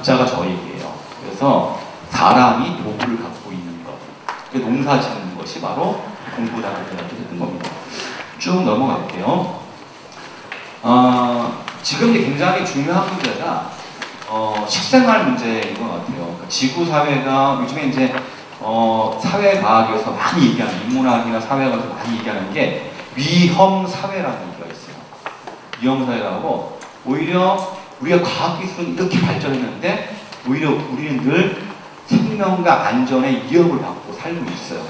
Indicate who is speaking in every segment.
Speaker 1: 숫자가 저 얘기예요. 그래서 사람이 도구를 갖고 있는 것, 농사 짓는 것이 바로 공부라고 생각했던 겁니다. 쭉 넘어갈게요. 지금 이제 굉장히 중요한 문제가 식생활 문제인 것 같아요. 그러니까 지구 사회가 요즘에 이제 사회과학에서 많이 얘기하는, 인문학이나 사회과학에서 많이 얘기하는 게 위험 사회라는 얘기가 있어요. 위험 사회라고, 오히려 우리가 과학기술은 이렇게 발전했는데 오히려 우리는 늘 생명과 안전에 위협을 받고 살고 있어요.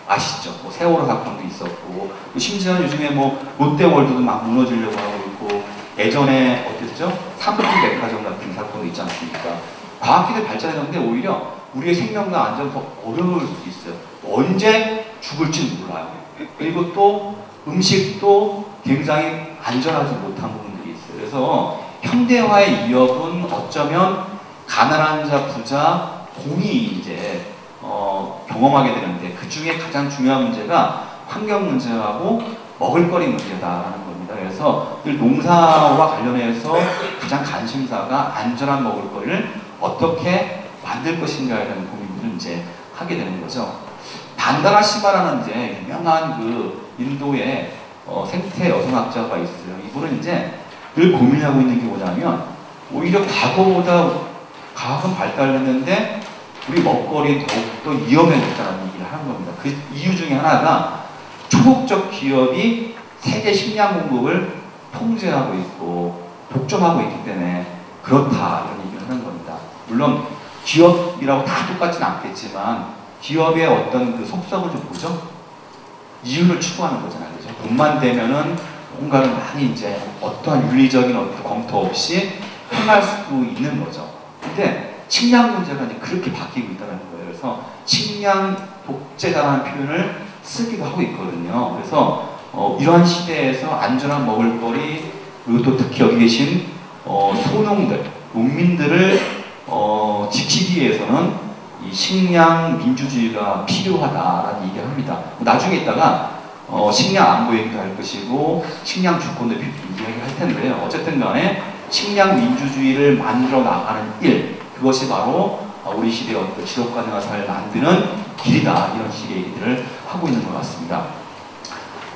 Speaker 1: 아시죠? 뭐 세월호 사건도 있었고, 심지어 요즘에 뭐 롯데월드도 막 무너지려고 하고 있고, 예전에 어땠죠? 삼성백화점 같은 사건도 있지 않습니까? 과학기술 발전했는데 오히려 우리의 생명과 안전이 더 어려울 수도 있어요. 언제 죽을지 몰라요. 그리고 또 음식도 굉장히 안전하지 못한 부분들이 있어요. 그래서 현대화의 위협은 어쩌면 가난한 자, 부자, 공이 이제 경험하게 되는데, 그 중에 가장 중요한 문제가 환경 문제하고 먹을거리 문제다라는 겁니다. 그래서 늘 농사와 관련해서 가장 관심사가 안전한 먹을거리를 어떻게 만들 것인가에 대한 고민을 이제 하게 되는 거죠. 반다라 시바라는 이제 유명한 그 인도의 생태 여성학자가 있어요. 이분은 이제 늘 고민하고 있는 게 뭐냐면, 오히려 과거보다 과학은 발달했는데 우리 먹거리 더욱더 위험해졌다는 얘기를 하는 겁니다. 그 이유 중에 하나가 초국적 기업이 세계 식량 공급을 통제하고 있고 독점하고 있기 때문에 그렇다, 이런 얘기를 하는 겁니다. 물론 기업이라고 다 똑같지는 않겠지만 기업의 어떤 그 속성을 좀 보죠. 이유를 추구하는 거잖아요. 그죠? 돈만 되면은 뭔가를 많이 이제 어떠한 윤리적인 어떤 검토 없이 행할 수 있는 거죠. 근데 식량 문제가 이제 그렇게 바뀌고 있다는 거예요. 그래서 식량 독재자라는 표현을 쓰기도 하고 있거든요. 그래서 이러한 시대에서 안전한 먹을거리, 그리고 또 특히 여기 계신 소농들, 농민들을 지키기 위해서는 이 식량 민주주의가 필요하다라는 얘기를 합니다. 나중에 있다가 식량 안보 얘기도 할 것이고 식량 주권도 이야기할 텐데요. 어쨌든 간에 식량 민주주의를 만들어 나가는 일, 그것이 바로 우리 시대의 어떤 지속 가능한 사회를 만드는 길이다, 이런 식의 얘기들을 하고 있는 것 같습니다.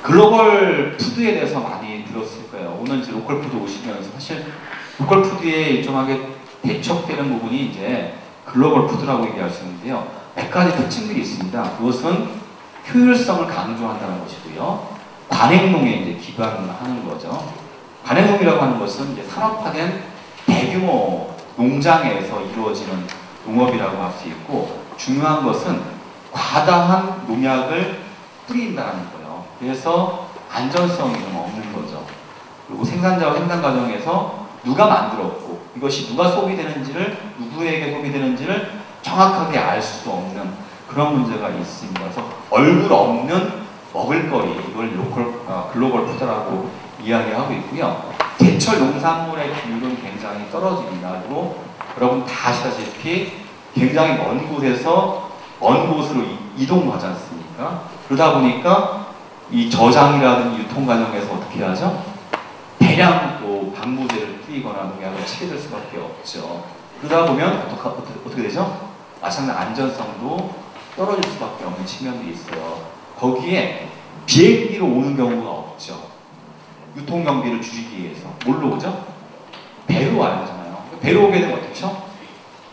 Speaker 1: 글로벌 푸드에 대해서 많이 들었을 거예요. 오늘 이제 로컬 푸드 오시면서 사실 로컬 푸드에 일정하게 대척되는 부분이 이제 글로벌 푸드라고 얘기할 수 있는데요. 몇 가지 특징들이 있습니다. 그것은 효율성을 강조한다는 것이고요. 관행농에 이제 기반하는 거죠. 관행농이라고 하는 것은 이제 산업화된 대규모 농장에서 이루어지는 농업이라고 할 수 있고, 중요한 것은 과다한 농약을 뿌린다는 거예요. 그래서 안전성이 좀 없는 거죠. 그리고 생산자와 생산 과정에서 누가 만들었고 이것이 누가 소비되는지를, 누구에게 소비되는지를 정확하게 알 수 없는 그런 문제가 있습니다. 그래서 얼굴 없는 먹을거리, 이걸 글로벌 푸드라고 이야기하고 있고요. 제철 농산물의 비율은 굉장히 떨어집니다. 그리고 여러분 다 아시다시피 굉장히 먼 곳에서 먼 곳으로 이동하지 않습니까? 그러다 보니까 이 저장이라든지 유통 과정에서 어떻게 하죠? 대량 또 방부제를 뿌리거나 농약을 치게 될 수밖에 없죠. 그러다 보면 어떻게 되죠? 마찬가지로 안전성도 떨어질 수밖에 없는 측면들이 있어요. 거기에 비행기로 오는 경우가 없죠. 유통 경비를 줄이기 위해서 뭘로 오죠? 배로 와야 되잖아요. 배로 오게 되면 어떻죠?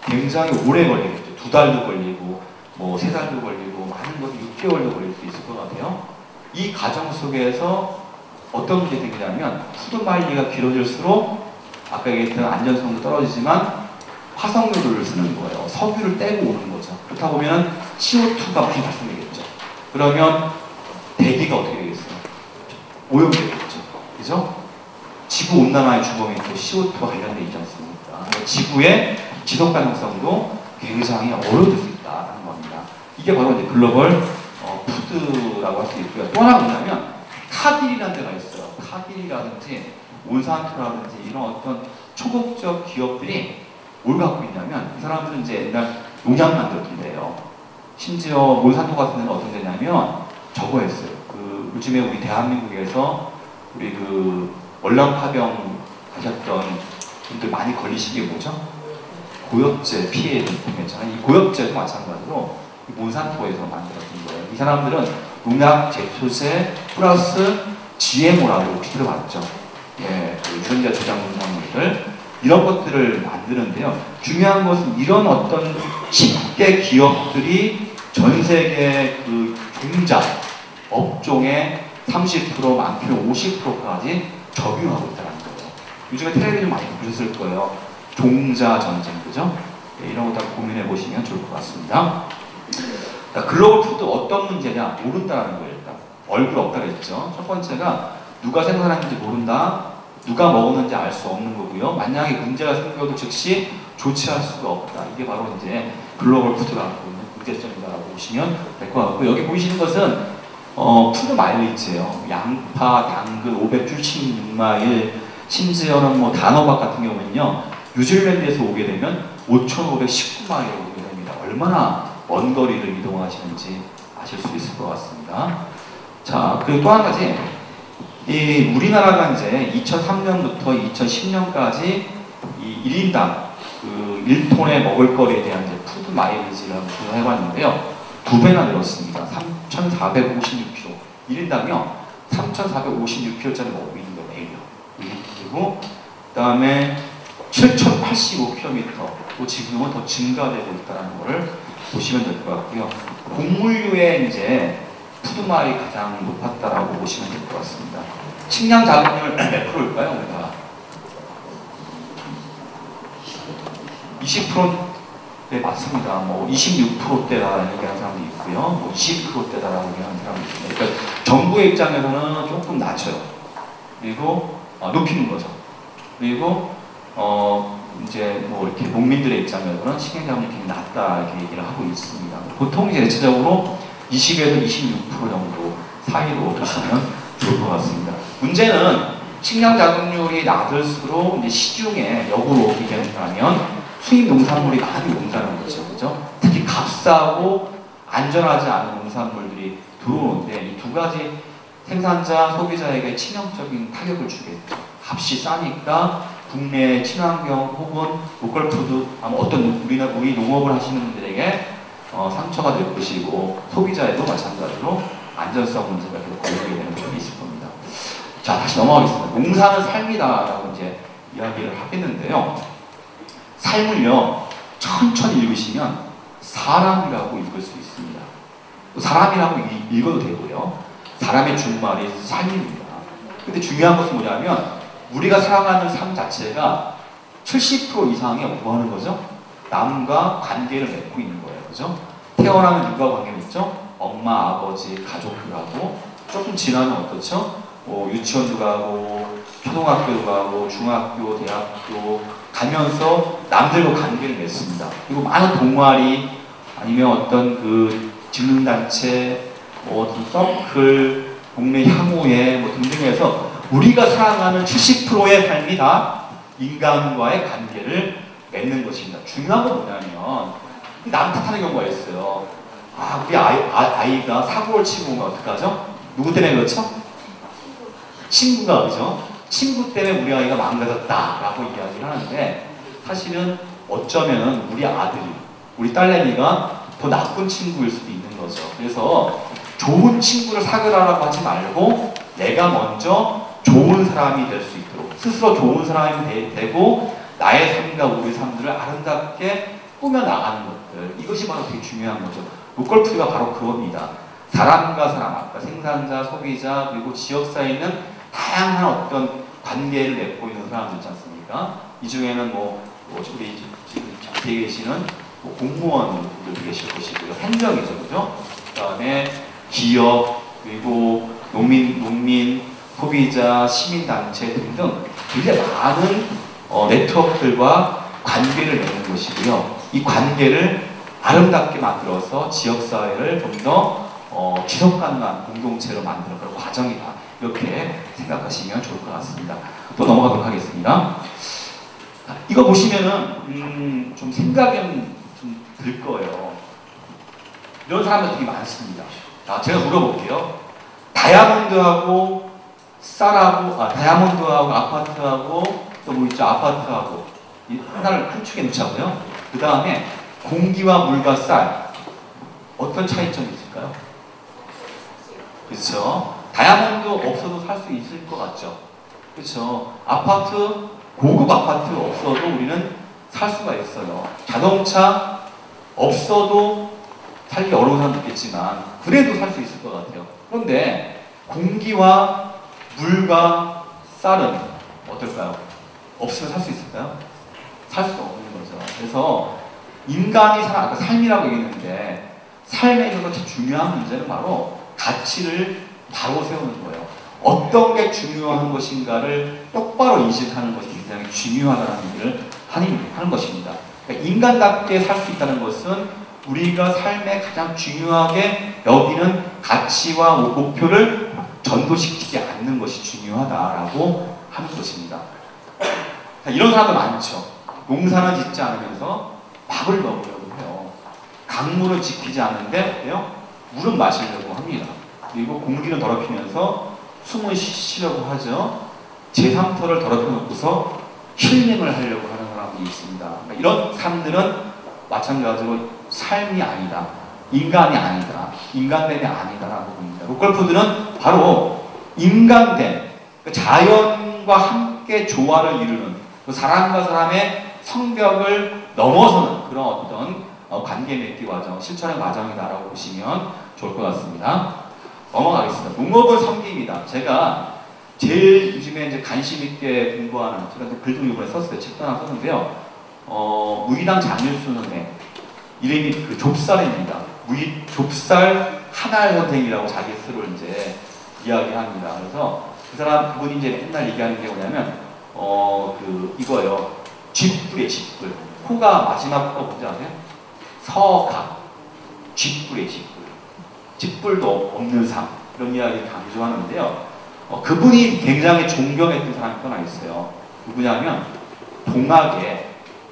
Speaker 1: 굉장히 오래 걸리겠죠. 2달도 걸리고 뭐 3달도 걸리고 많은 것이 6개월도 걸릴 수 있을 것 같아요. 이 과정 속에서 어떤 문제가 생기냐면 푸드 마일리가 길어질수록 아까 얘기했던 안전성도 떨어지지만 화석유를 쓰는 거예요. 석유를 떼고 오는 거죠. 그렇다 보면 CO2가 많이 발생되겠죠. 그러면 대기가 어떻게 되겠어요? 오염되겠죠. 그죠? 지구 온난화의 주범이 또 CO2와 관련되어 있지 않습니까? 지구의 지속 가능성도 굉장히 어려워질 수 있다는 겁니다. 이게 바로 이제 글로벌 푸드라고 할 수 있고요. 또 하나가 뭐냐면 카딜이라는 데가 있어요. 카딜이라든지 몬산토라든지 이런 어떤 초국적 기업들이 뭘 갖고 있냐면, 이 사람들은 이제 옛날 농약 만들었던데요. 심지어 몬산토 같은 데는 어떤 데냐면 저거였어요. 그 요즘에 우리 대한민국에서 우리 그 월남파병 하셨던 분들 많이 걸리신 게 뭐죠? 고엽제 피해를 통했잖아요. 이 고엽제도 마찬가지로 몬산토에서 만들었던 거예요. 이 사람들은 농약, 제초제 플러스 GMO라고 혹시 들어봤죠? 예, 그 유전자 조작 농산물들 이런 것들을 만드는데요. 중요한 것은 이런 어떤 10개 기업들이 전 세계 그 종자 업종의 30% 많게는 50%까지 점유하고 있다는 거예요. 요즘에 텔레비전 많이 보셨을 거예요. 종자 전쟁, 그죠? 네, 이런 거 다 고민해 보시면 좋을 것 같습니다. 글로벌 푸드 어떤 문제냐? 모른다는 거예요. 일단 얼굴 없다 그랬죠. 첫 번째가 누가 생산하는지 모른다. 누가 먹었는지 알 수 없는 거고요. 만약에 문제가 생겨도 즉시 조치할 수가 없다. 이게 바로 이제 글로벌 푸드가 갖고 있는 문제점이라고 보시면 될 것 같고, 여기 보이시는 것은 푸드 마일리지예요. 양파, 당근 576마일, 심지어는 뭐 단호박 같은 경우는요, 뉴질랜드에서 오게 되면 5,519마일을 오게 됩니다. 얼마나 먼 거리를 이동하시는지 아실 수 있을 것 같습니다. 자, 그리고 또 한 가지, 이 우리나라가 이제 2003년부터 2010년까지 이 1인당 그 1톤의 먹을거리에 대한 이제 푸드 마일리지를 해봤는데요. 2배나 늘었습니다. 3,456kg. 1인당요. 3,456kg짜리 먹고 있는 거예요. 매일요. 그리고 그 다음에 7,085km. 또 지금은 더 증가되고 있다는 걸 보시면 될 것 같고요. 곡물류의 이제 푸드마일이 가장 높았다라고 보시면 될 것 같습니다. 식량 자급률 몇 프로일까요? 우리가 20%? 네, 맞습니다. 뭐 26%대라는 얘기하는 사람도 있고요. 뭐 20%대다라고 얘기하는 사람도 있습니다. 그러니까 정부의 입장에서는 조금 낮춰요. 그리고 높이는 거죠. 그리고 이제 뭐 이렇게 농민들의 입장에서는 식량 자급률이 굉장히 낮다 이렇게 얘기를 하고 있습니다. 보통 이제 대체적으로 20에서 26% 정도 사이로 보시면 좋을 것 같습니다. 문제는 식량 자급률이 낮을수록 이제 시중에 역으로 비교하면 수입 농산물이 많이 온다는 거죠. 그죠? 특히 값싸고 안전하지 않은 농산물들이 들어오는데 이 두 가지 생산자, 소비자에게 치명적인 타격을 주겠죠. 값이 싸니까 국내 친환경 혹은 로컬 푸드, 아마 어떤 우리 농업을 하시는 분들에게 상처가 될 것이고 소비자에도 마찬가지로 안전성 문제가 계속 걸리게 되는 부분이 있을 겁니다. 자, 다시 넘어가겠습니다. 농사는 삶이다라고 이제 이야기를 하겠는데요. 삶을요, 천천히 읽으시면 사람이라고 읽을 수 있습니다. 또 사람이라고 읽어도 되고요. 사람의 준말이 삶입니다. 근데 중요한 것은 뭐냐면 우리가 살아가는 삶 자체가 70% 이상이 뭐 하는 거죠? 남과 관계를 맺고 있는 거예요. 그죠? 태어나면 누가 관계 맺죠? 엄마, 아버지, 가족들하고 조금 지나면 어떻죠? 유치원도 가고 초등학교도 가고 중학교, 대학교 가면서 남들과 관계를 맺습니다. 그리고 많은 동아리 아니면 어떤 그 직능단체, 뭐 어떤 서클, 동네 향후회 뭐 등등해서 우리가 살아가는 70%의 삶이 다 인간과의 관계를 맺는 것입니다. 중요한 건 뭐냐면 남 탓하는 경우가 있어요. 우리 아이가 사고를 치고 오면 어떡하죠? 누구 때문에 그렇죠? 친구가, 그죠? 친구 때문에 우리 아이가 망가졌다라고 이야기를 하는데 사실은 어쩌면 우리 아들이, 우리 딸내미가 더 나쁜 친구일 수도 있는 거죠. 그래서 좋은 친구를 사귀라고 하지 말고 내가 먼저 좋은 사람이 될 수 있도록 스스로 좋은 사람이 되고 나의 삶과 우리 삶들을 아름답게 꾸며나가는 것들, 이것이 바로 되게 중요한 거죠. 로컬 푸드가 바로 그겁니다. 사람과 사람, 아까 생산자, 소비자, 그리고 지역사회에 있는 다양한 어떤 관계를 맺고 있는 사람들 있지 않습니까? 이 중에는 우리 지금 뒤에 계시는 공무원분들도 계실 것이고요. 행정이죠, 그죠? 그 다음에 기업, 그리고 농민, 소비자, 시민단체 등등 굉장히 많은 네트워크들과 관계를 맺는 것이고요. 이 관계를 아름답게 만들어서 지역사회를 좀 더 지속가능한 공동체로 만드는 그런 과정이다. 이렇게 생각하시면 좋을 것 같습니다. 또 넘어가도록 하겠습니다. 이거 보시면은 좀 생각이 좀 들 거예요. 이런 사람들 되게 많습니다. 제가 물어볼게요. 다이아몬드하고 다이아몬드하고 아파트하고 또 뭐 있죠? 아파트하고 하나를 큰 축에 놓자고요. 그 다음에 공기와 물과 쌀. 어떤 차이점이 있을까요? 그렇죠. 다이아몬드 없어도 살 수 있을 것 같죠. 그렇죠. 아파트, 고급 아파트 없어도 우리는 살 수가 있어요. 자동차 없어도 살기 어려운 사람도 있겠지만 그래도 살 수 있을 것 같아요. 그런데 공기와 물과 쌀은 어떨까요? 없으면 살 수 있을까요? 살 수 없는 거죠. 그래서 인간이 아까 삶이라고 얘기했는데 삶에 있어서 중요한 문제는 바로 가치를 바로 세우는 거예요. 어떤 게 중요한 것인가를 똑바로 인식하는 것이 굉장히 중요하다는 얘기를 하는 것입니다. 그러니까 인간답게 살 수 있다는 것은 우리가 삶에 가장 중요하게 여기는 가치와 목표를 전도시키지 않는 것이 중요하다라고 하는 것입니다. 이런 사람도 많죠. 농사는 짓지 않으면서 밥을 먹으려고 해요. 강물을 지키지 않는데 물은 마시려고 합니다. 그리고 공기를 더럽히면서 숨을 쉬려고 하죠. 제3터를 더럽혀놓고서 힐링을 하려고 하는 사람들이 있습니다. 그러니까 이런 사람들은 마찬가지로 삶이 아니다. 인간이 아니다. 인간됨이 아니다라고 봅니다. 로컬푸드는 바로 인간됨, 자연과 함께 조화를 이루는 사람과 사람의 성벽을 넘어서는 그런 어떤 관계 맺기 과정, 실천의 과정이다라고 보시면 좋을 것 같습니다. 넘어가겠습니다. 농업은 섬기입니다. 제가 제일 요즘에 이제 관심 있게 공부하는, 제가 글도 이번에 썼어요. 책도 하나 썼는데요. 무의당 장일순의 이름이 그 좁쌀입니다. 좁쌀 하나의 선생이라고 자기 스스로 이제 이야기합니다. 그래서 그분이 이제 맨날 얘기하는 게 뭐냐면, 이거예요. 쥐뿔이에요, 쥐뿔. 코가 마지막 코가 뭔지 아세요? 서각. 쥐뿔이에요, 쥐뿔. 쥐뿔도 없는 삶. 이런 이야기를 강조하는데요. 그분이 굉장히 존경했던 사람이 하나 있어요. 누구냐면, 동학의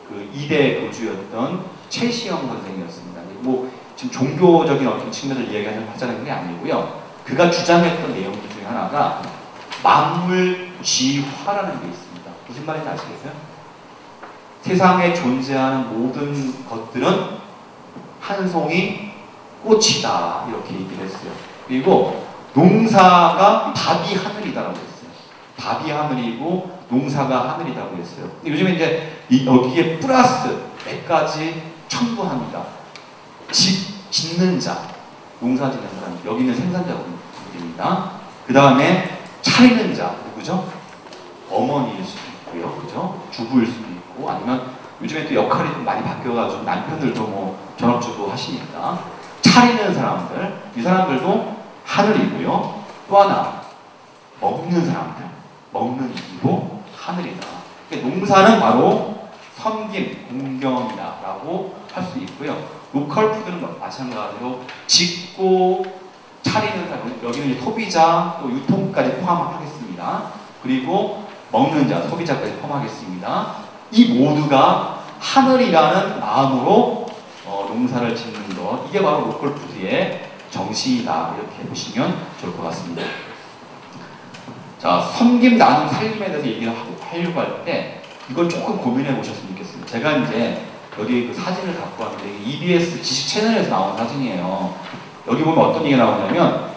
Speaker 1: 그 이대 교주였던 최시영 선생이었습니다. 뭐, 지금 종교적인 어떤 측면을 이야기하자는 게 아니고요. 그가 주장했던 내용들 중에 하나가 만물쥐화라는 게 있습니다. 무슨 말인지 아시겠어요? 세상에 존재하는 모든 것들은 한 송이 꽃이다. 이렇게 얘기를 했어요. 그리고 농사가 밥이 하늘이다라고 했어요. 밥이 하늘이고 농사가 하늘이라고 했어요. 요즘에 이제 여기에 플러스 몇 가지 첨부합니다. 짓는 자, 농사 짓는 사람, 여기는 생산자입니다. 그 다음에 차리는 자, 누구죠? 어머니일 수도 있고요. 그죠? 주부일 수도 있고, 아니면 요즘에 또 역할이 좀 많이 바뀌어가지고 남편들도 뭐 전업주부 하시니까 차리는 사람들, 이 사람들도 하늘이고요. 또 하나, 먹는 사람들, 먹는 이도 하늘이다. 그러니까 농사는 바로 섬김, 공경이다라고 할 수 있고요. 로컬 푸드는 마찬가지로 짓고 차리는 사람, 여기는 소비자 또 유통까지 포함하겠습니다. 그리고 먹는 자, 소비자까지 포함하겠습니다. 이 모두가 하늘이라는 마음으로 농사를 짓는 것, 이게 바로 로컬 푸드의 정신이다. 이렇게 보시면 좋을 것 같습니다. 자, 섬김, 나눔, 살림에 대해서 얘기를 하려고 할 때 이걸 조금 고민해 보셨으면 좋겠습니다. 제가 이제 여기 그 사진을 갖고 왔는데 EBS 지식 채널에서 나온 사진이에요. 여기 보면 어떤 얘기가 나오냐면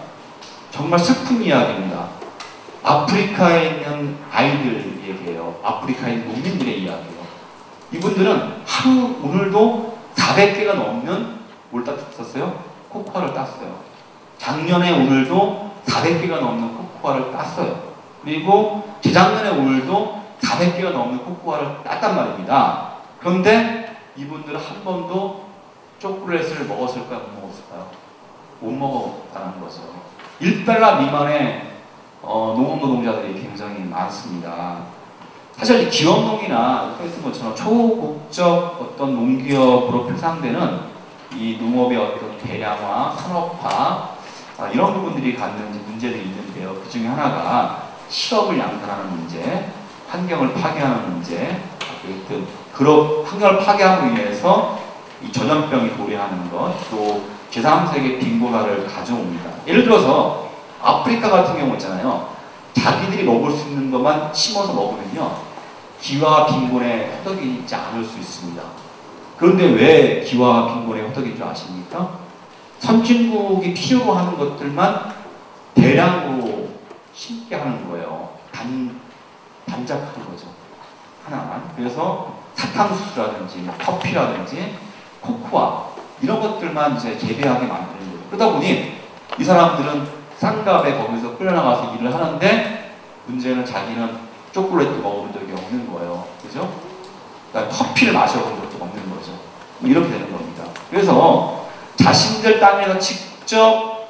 Speaker 1: 정말 슬픈 이야기입니다. 아프리카에 있는 아이들 얘기예요. 아프리카에 있는 농민들의 이야기예요. 이분들은 하루 오늘도 400개가 넘는 뭘 땄었어요? 코코아를 땄어요. 작년에 오늘도 400개가 넘는 코코아를 땄어요. 그리고 재작년에 오늘도 400개가 넘는 코코아를 땄단 말입니다. 그런데 이분들은 한 번도 초콜릿을 먹었을까요? 못 먹었을까요? 못 먹었다는 거죠. 1달러 미만의 농업 노동자들이 굉장히 많습니다. 사실 기업농이나 말씀 것처럼 초국적 어떤 농기업으로 표상되는 이 농업의 어떤 대량화, 산업화 이런 부분들이 갖는 문제들이 있는데요. 그 중에 하나가 실업을 양산하는 문제, 환경을 파괴하는 문제, 그런 환경을 파괴함으로 인해서 이 전염병이 도래하는 것, 또 제3세계 빈곤화를 가져옵니다. 예를 들어서 아프리카 같은 경우 있잖아요. 자기들이 먹을 수 있는 것만 심어서 먹으면요, 기와 빈곤에 허덕이지 않을 수 있습니다. 그런데 왜 기와 빈곤의 호떡인 줄 아십니까? 선진국이 필요로 하는 것들만 대량으로 심게 하는 거예요. 단작하는 거죠. 하나만. 그래서 사탕수수라든지 뭐 커피라든지 코코아 이런 것들만 이제 재배하게 만드는 거예요. 그러다 보니 이 사람들은 싼 값에 거기서 끌려나가서 일을 하는데 문제는 자기는 초콜릿도 먹어본 적이 없는 거예요. 그죠? 그러니까 커피를 마셔본 적도 없는 거죠. 이렇게 되는 겁니다. 그래서 자신들 땅에서 직접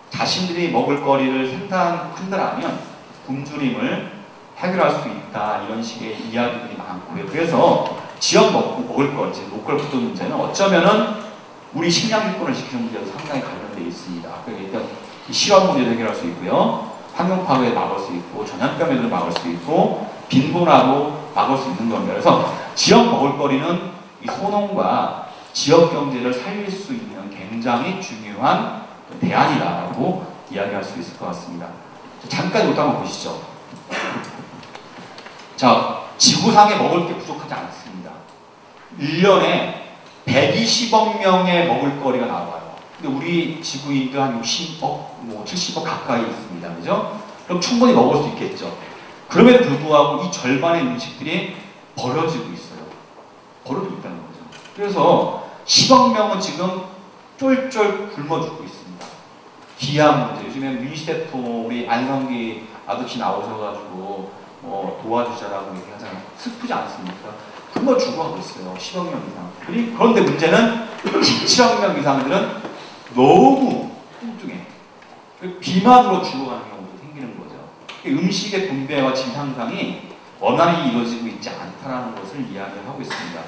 Speaker 1: 자신들이 먹을 거리를 생산한다면 굶주림을 해결할 수 있다. 이런 식의 이야기들이 많고요. 그래서 지역 먹을 거, 이제 로컬 푸드 문제는 어쩌면은 우리 식량 기권을 지키는 문제도 상당히 관련되어 있습니다. 그러니까 일단 실업 문제도 해결할 수 있고요. 환경 파괴 막을 수 있고, 전염병에도 막을 수 있고, 빈곤하고 막을 수 있는 겁니다. 그래서 지역 먹을거리는 이 소농과 지역 경제를 살릴 수 있는 굉장히 중요한 대안이라고 이야기할 수 있을 것 같습니다. 잠깐 이것도 한번 보시죠. 자, 지구상에 먹을 게 부족하지 않습니다. 1년에 120억 명의 먹을거리가 나와요. 근데 우리 지구인도 한 60억, 뭐 70억 가까이 있습니다. 그죠? 그럼 충분히 먹을 수 있겠죠. 그럼에도 불구하고 이 절반의 음식들이 버려지고 있어요. 버려지고 있다는 거죠. 그래서 10억 명은 지금 쫄쫄 굶어 죽고 있습니다. 기한 문제. 요즘에 유니세프 우리 안성기 아저씨 나오셔가지고 도와주자라고 얘기하잖아요. 슬프지 않습니까? 굶어 죽어가고 있어요. 10억 명 이상. 그런데 문제는 17억 명 이상들은 너무 뚱뚱해. 비만으로 죽어가는 경우도 생기는 거죠. 음식의 분배와 질 향상이 원활히 이루어지고 있지 않다는 것을 이야기하고 있습니다.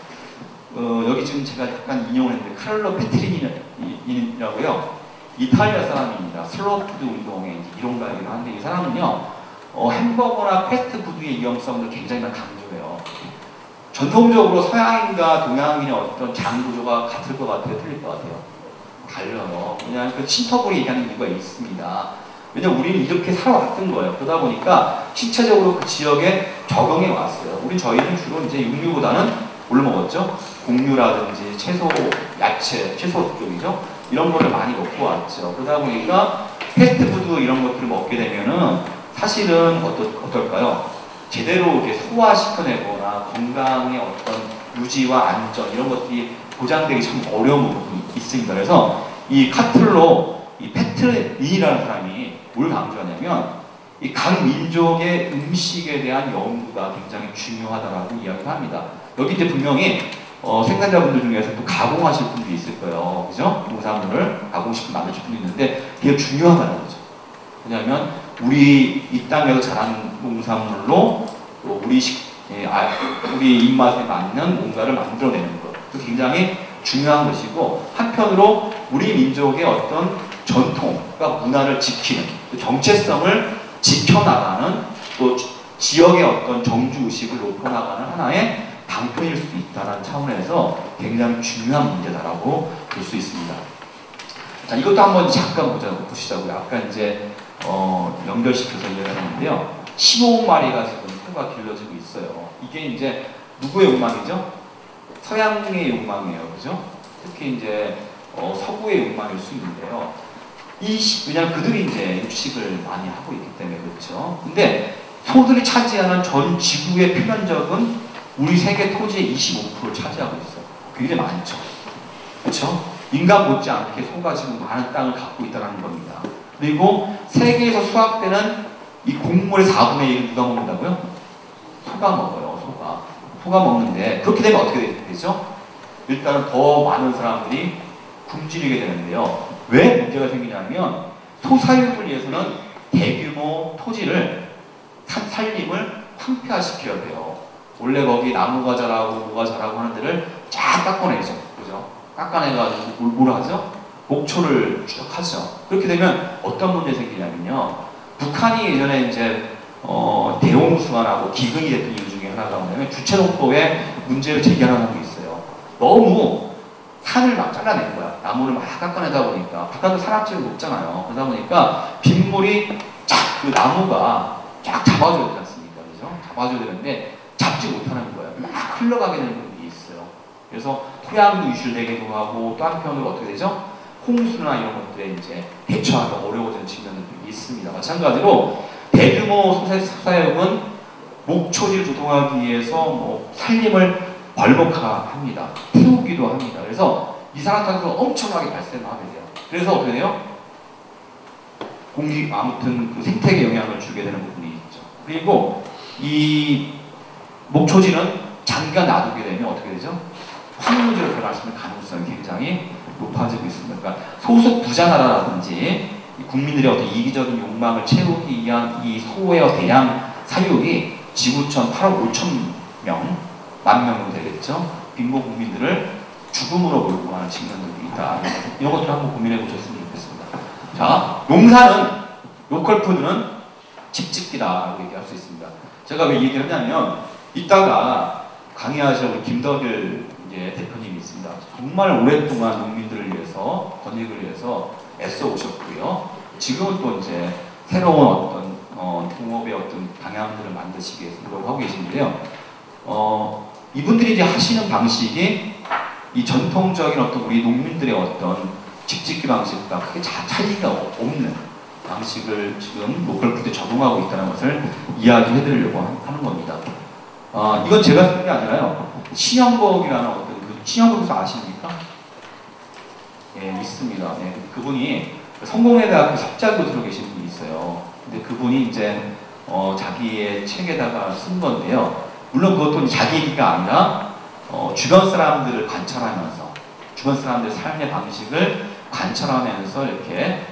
Speaker 1: 여기 지금 제가 약간 인용을 했는데 카를로 페트리니라고요. 이탈리아 사람입니다. 슬로푸드 운동의 이론가이기도 한데 이 사람은요. 햄버거나 패스트푸드의 위험성을 굉장히 강조해요. 전통적으로 서양인과 동양인의 어떤 장 구조가 같을 것 같아요? 틀릴 것 같아요? 달려요. 왜냐하면 그 신터볼이 얘기하는 이유가 있습니다. 왜냐면 우리는 이렇게 살아왔던 거예요. 그러다 보니까 신체적으로 그 지역에 적응해 왔어요. 저희는 주로 이제 육류보다는 뭘 먹었죠? 곡류라든지 채소, 야채, 채소 쪽이죠? 이런 거를 많이 먹고 왔죠. 그러다 보니까 패스트푸드 이런 것들을 먹게 되면은 사실은 어떨까요? 제대로 이렇게 소화시켜내거나 건강의 어떤 유지와 안전 이런 것들이 보장되기 참 어려운 부분이 있습니다. 그래서 이 이 페트린이라는 사람이 뭘 강조하냐면 이 각 민족의 음식에 대한 연구가 굉장히 중요하다라고 이야기를 합니다. 여기 이제 분명히 생산자분들 중에서 또 가공하실 분도 있을 거예요. 그죠? 농산물을 가공식품 만드실 분도 있는데 그게 중요하다는 거죠. 왜냐하면 우리 이 땅에서 자란 농산물로 또 우리 입맛에 맞는 뭔가를 만들어내는 것. 그 굉장히 중요한 것이고 한편으로 우리 민족의 어떤 전통과 문화를 지키는 정체성을 지켜나가는 또 지역의 어떤 정주의식을 높여나가는 하나의 방편일 수도 있다는 차원에서 굉장히 중요한 문제다라고 볼 수 있습니다. 자, 이것도 한번 잠깐 보시자고요. 아까 이제 연결시켜서 이야기하는데요. 15마리가 지금 새가 길러지고 있어요. 이게 이제 누구의 욕망이죠? 서양의 욕망이에요. 그죠? 특히 이제 서구의 욕망일 수 있는데요. 왜냐하면 그들이 이제 육식을 많이 하고 있기 때문에 그렇죠. 근데 소들이 차지하는 전 지구의 표면적은 우리 세계 토지의 25%를 차지하고 있어요. 굉장히 많죠. 그렇죠? 인간 못지않게 소가 지금 많은 땅을 갖고 있다는 겁니다. 그리고 세계에서 수확되는 이 곡물의 4분의 1을 누가 먹는다고요? 소가 먹어요. 소가 먹는데 그렇게 되면 어떻게 되죠? 일단은 더 많은 사람들이 굶주리게 되는데요. 왜 문제가 생기냐면 소사육을 위해서는 대규모 토지를 산림을 황폐화시켜야 돼요. 원래 거기 나무가 자라고 뭐가 자라고 하는 데를 쫙 깎아내죠. 그죠? 깎아내가지고 뭘 하죠? 목초를 추적하죠. 그렇게 되면 어떤 문제가 생기냐면요. 북한이 예전에 이제 대홍수관하고 기근이 됐던 이유 중에 하나가 뭐냐면 주체농법에 문제를 제기하는 게 있어요. 너무 산을 막 잘라낸 거야. 나무를 막 깎아내다 보니까 북한도 산악지가 높잖아요. 그러다 보니까 빗물이 그 나무가 쫙 잡아줘야 되지 않습니까? 그죠? 잡아줘야 되는데 잡지 못하는 거예요. 막 흘러가게 되는 부분이 있어요. 그래서 토양도 유실되기도 하고 또 한편으로 어떻게 되죠? 홍수나 이런 것들에 이제 대처하기 어려워지는 측면들이 있습니다. 마찬가지로 대규모 수사역은 목초지를 조성하기 위해서 뭐 산림을 벌목합니다. 태우기도 합니다. 그래서 이산화탄소가 엄청나게 발생하게 돼요. 그래서 어떻게 돼요? 공기 아무튼 그 생태계 영향을 주게 되는 부분이 있죠. 그리고 이 목초지는 장기간 놔두게 되면 어떻게 되죠? 황무지로 변할 수 있는 가능성이 굉장히 높아지고 있습니다. 그러니까 소수 부자 나라라든지 국민들의 어떤 이기적인 욕망을 채우기 위한 이 소외와 대량 사육이 지구촌 8억 5천 명, 만 명으로 되겠죠. 빈곤 국민들을 죽음으로 몰고 가는 측면들이 있다. 이런 것들 한번 고민해 보셨으면 좋겠습니다. 자, 농사는, 로컬푸드는 집짓기다라고 얘기할 수 있습니다. 제가 왜 얘기를 하냐면, 이따가 강의하실 우리 김덕일 대표님이 있습니다. 정말 오랫동안 농민들을 위해서, 권익을 위해서 애써 오셨고요. 지금은 또 이제 새로운 어떤 농업의 어떤 방향들을 만드시기 위해서 노력하고 계신데요. 이분들이 이제 하시는 방식이 이 전통적인 어떤 우리 농민들의 어떤 집짓기 방식과 크게 차이가 없는 방식을 지금 로컬푸드에 적용하고 있다는 것을 이야기해 드리려고 하는 겁니다. 이건 제가 쓴 게 아니라요. 신영복이라는 어떤 그 신영복에서 아십니까? 예, 있습니다. 네, 그분이 성공회대학교 석자로 들어 계신 분이 있어요. 근데 그분이 이제 자기의 책에다가 쓴 건데요. 물론 그것도 자기 얘기가 아니라 주변 사람들을 관찰하면서 주변 사람들의 삶의 방식을 관찰하면서 이렇게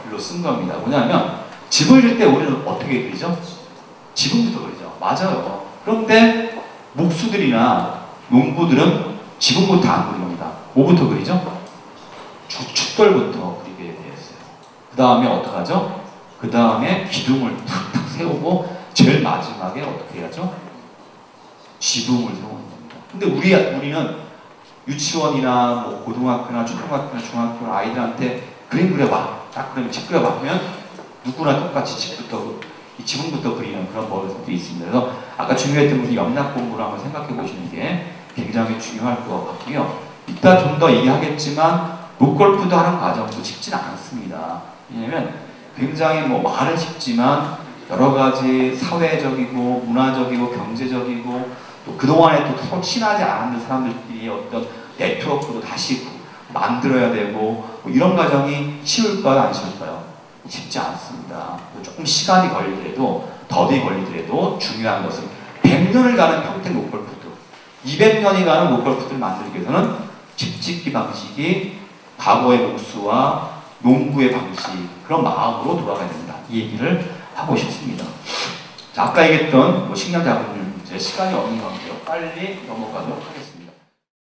Speaker 1: 글로 쓴 겁니다. 뭐냐면 집을 질 때 우리는 어떻게 그리죠? 지붕부터 그리죠. 맞아요. 그런데 목수들이나 농부들은 지붕부터 안 그립니다. 뭐부터 그리죠? 축돌부터 그리게 되었어요. 그 다음에 어떡하죠? 그 다음에 기둥을 탁탁 세우고 제일 마지막에 어떻게 해야죠? 지붕을 세우는 겁니다. 근데 우리는 유치원이나 뭐 고등학교나 초등학교나 중학교 아이들한테 그림 그려봐. 딱 그러면 집 그려봐. 하면 누구나 똑같이 이 지붕부터 그리는 그런 버릇이 있습니다. 그래서 아까 중요했던 우리 염락 공부를 한번 생각해 보시는 게 굉장히 중요할 것 같고요. 이따 좀 더 얘기하겠지만 로컬푸드 하는 과정도 쉽진 않습니다. 왜냐면 굉장히 뭐 말은 쉽지만 여러 가지 사회적이고 문화적이고 경제적이고 또 그동안에 또 서로 친하지 않은 사람들끼리 어떤 네트워크도 다시 만들어야 되고 뭐 이런 과정이 쉬울까요? 안 쉬울까요? 쉽지 않습니다. 조금 시간이 걸리더라도 더디 걸리더라도 중요한 것은 100년을 가는 평택 로컬푸드 200년이 가는 로컬푸드를 만들기 위해서는 집짓기 방식이 과거의 목수와 농부의 방식 그런 마음으로 돌아가야 된다. 이 얘기를 하고 싶습니다. 자, 아까 얘기했던 식량 자본률 문제 시간이 없는 관계로 빨리 넘어가도록 하겠습니다.